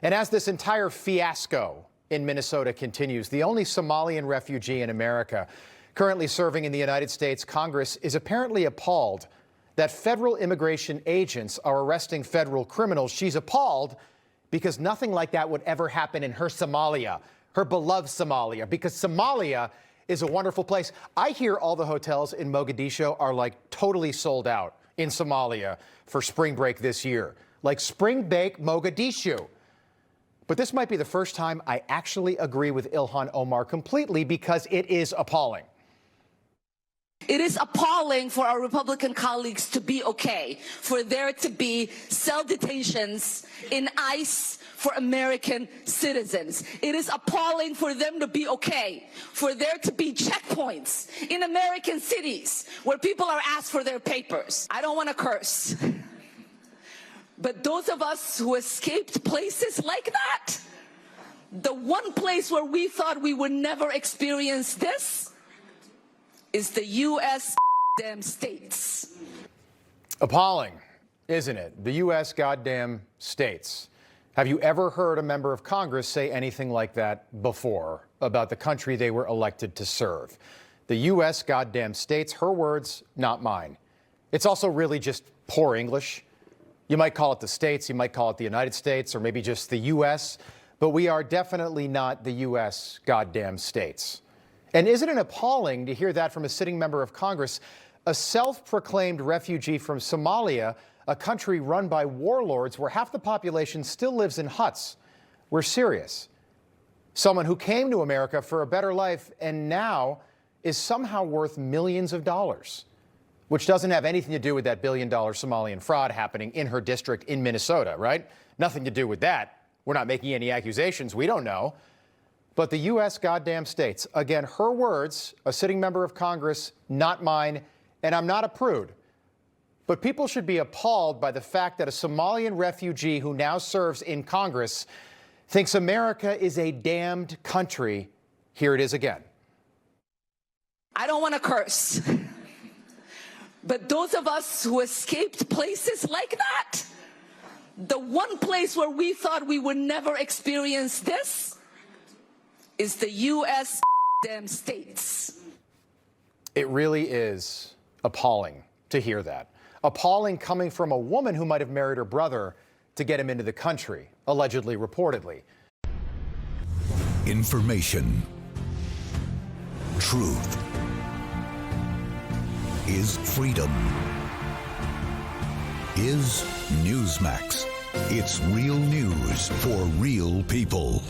And as this entire fiasco in Minnesota continues, the only Somalian refugee in America currently serving in the United States Congress is apparently appalled that federal immigration agents are arresting federal criminals. She's appalled because nothing like that would ever happen in her Somalia, her beloved Somalia, because Somalia is a wonderful place. I hear all the hotels in Mogadishu are like totally sold out in Somalia for spring break this year, like spring break Mogadishu. But this might be the first time I actually agree with Ilhan Omar completely, because it is appalling. It is appalling for our Republican colleagues to be okay, for there to be cell detentions in ICE for American citizens. It is appalling for them to be okay, for there to be checkpoints in American cities where people are asked for their papers. I don't want to curse, but those of us who escaped places like that, the one place where we thought we would never experience this is the U.S. damn states. Appalling, isn't it? The U.S. goddamn states. Have you ever heard a member of Congress say anything like that before about the country they were elected to serve? The U.S. goddamn states, her words, not mine. It's also really just poor English. You might call it the states, you might call it the United States, or maybe just the U.S., but we are definitely not the U.S. goddamn states. And isn't it appalling to hear that from a sitting member of Congress, a self-proclaimed refugee from Somalia, a country run by warlords where half the population still lives in huts? We're serious. Someone who came to America for a better life and now is somehow worth millions of dollars, which doesn't have anything to do with that billion-dollar Somalian fraud happening in her district in Minnesota, right? Nothing to do with that. We're not making any accusations. We don't know. But the U.S. goddamn states, again, her words, a sitting member of Congress, not mine, and I'm not a prude. But people should be appalled by the fact that a Somalian refugee who now serves in Congress thinks America is a damned country. Here it is again. I don't want to curse, but those of us who escaped places like that, the one place where we thought we would never experience this is the U.S. damn states. It really is appalling to hear that. Appalling coming from a woman who might have married her brother to get him into the country, allegedly, reportedly. Information. Truth. Is freedom. Is Newsmax. It's real news for real people.